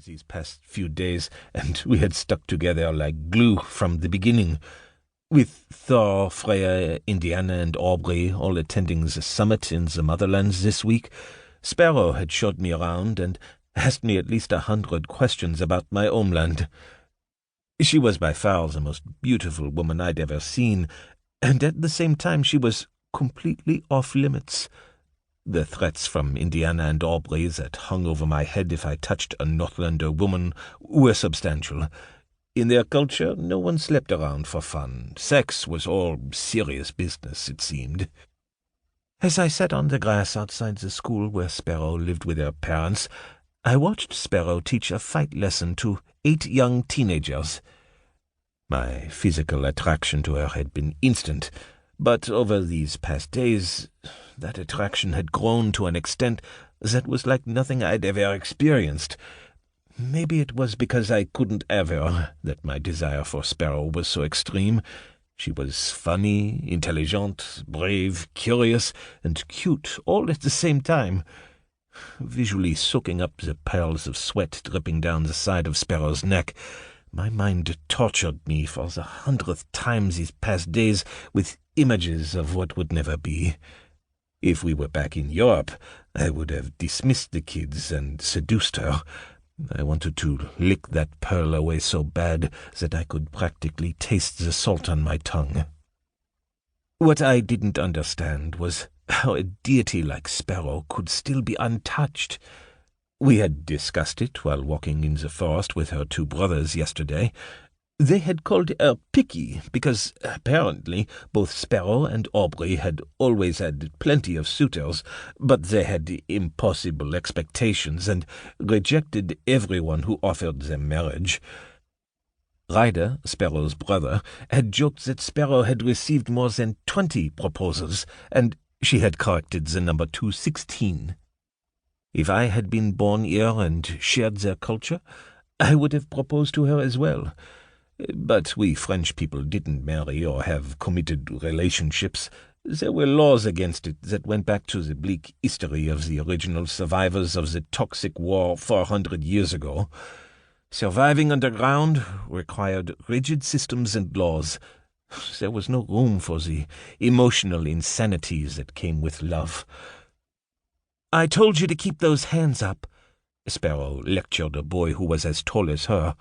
these past few days, and we had stuck together like glue from the beginning. With Thor, Freya, Indiana, and Aubrey all attending the summit in the Motherlands this week, Sparrow had showed me around and asked me at least 100 questions about my homeland. She was by far the most beautiful woman I'd ever seen, and at the same time she was completely off-limits. The threats from Indiana and Aubrey that hung over my head if I touched a Northlander woman were substantial. In their culture, no one slept around for fun. Sex was all serious business, it seemed. As I sat on the grass outside the school where Sparrow lived with her parents, I watched Sparrow teach a fight lesson to 8 young teenagers. My physical attraction to her had been instant, but over these past days, that attraction had grown to an extent that was like nothing I'd ever experienced. Maybe it was because I couldn't have her that my desire for Sparrow was so extreme. She was funny, intelligent, brave, curious, and cute all at the same time. Visually soaking up the pearls of sweat dripping down the side of Sparrow's neck, my mind tortured me for the 100th time these past days with images of what would never be. If we were back in Europe, I would have dismissed the kids and seduced her. I wanted to lick that pearl away so bad that I could practically taste the salt on my tongue. What I didn't understand was how a deity like Sparrow could still be untouched. We had discussed it while walking in the forest with her 2 brothers yesterday. They had called her picky because, apparently, both Sparrow and Aubrey had always had plenty of suitors, but they had impossible expectations and rejected everyone who offered them marriage. Ryder, Sparrow's brother, had joked that Sparrow had received more than 20 proposals, and she had corrected the number to 16. If I had been born here and shared their culture, I would have proposed to her as well. But we French people didn't marry or have committed relationships. There were laws against it that went back to the bleak history of the original survivors of the toxic war 400 years ago. Surviving underground required rigid systems and laws. There was no room for the emotional insanities that came with love. "I told you to keep those hands up," Sparrow lectured a boy who was as tall as her.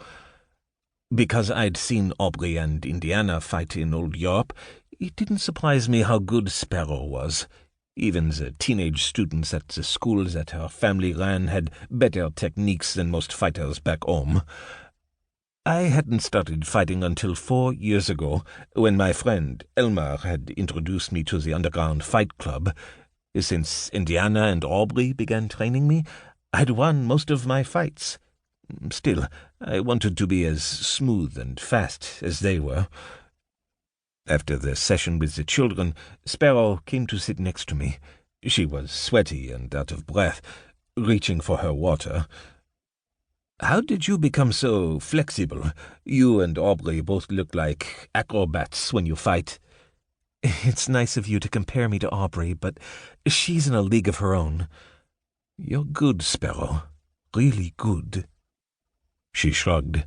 Because I'd seen Aubrey and Indiana fight in old Europe, it didn't surprise me how good Sparrow was. Even the teenage students at the school that her family ran had better techniques than most fighters back home. I hadn't started fighting until 4 years ago, when my friend Elmar had introduced me to the underground fight club. Since Indiana and Aubrey began training me, I'd won most of my fights. Still, I wanted to be as smooth and fast as they were. After the session with the children, Sparrow came to sit next to me. She was sweaty and out of breath, reaching for her water. "How did you become so flexible? You and Aubrey both look like acrobats when you fight." "It's nice of you to compare me to Aubrey, but she's in a league of her own." "You're good, Sparrow. Really good." She shrugged.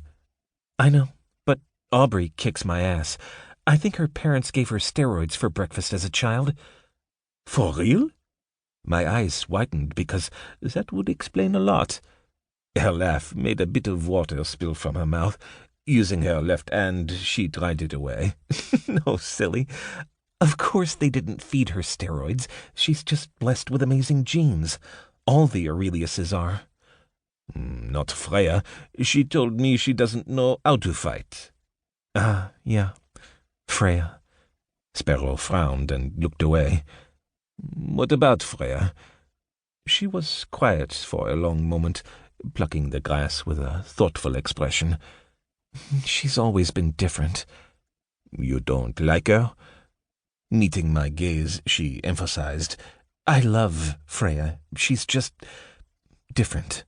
"I know, but Aubrey kicks my ass. I think her parents gave her steroids for breakfast as a child." "For real?" My eyes widened because that would explain a lot. Her laugh made a bit of water spill from her mouth. Using her left hand, she dried it away. "No, silly. Of course they didn't feed her steroids. She's just blessed with amazing genes. All the Aureliuses are." "Not Freya. She told me she doesn't know how to fight." Yeah, Freya." Sparrow frowned and looked away. "What about Freya?" She was quiet for a long moment, plucking the grass with a thoughtful expression. "She's always been different." "You don't like her?" Meeting my gaze, she emphasized, "I love Freya. She's just different."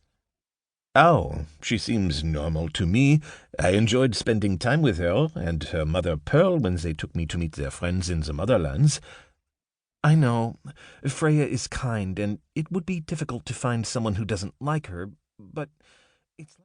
"Oh, she seems normal to me. I enjoyed spending time with her and her mother Pearl when they took me to meet their friends in the Motherlands." "I know. Freya is kind, and it would be difficult to find someone who doesn't like her, but it's..."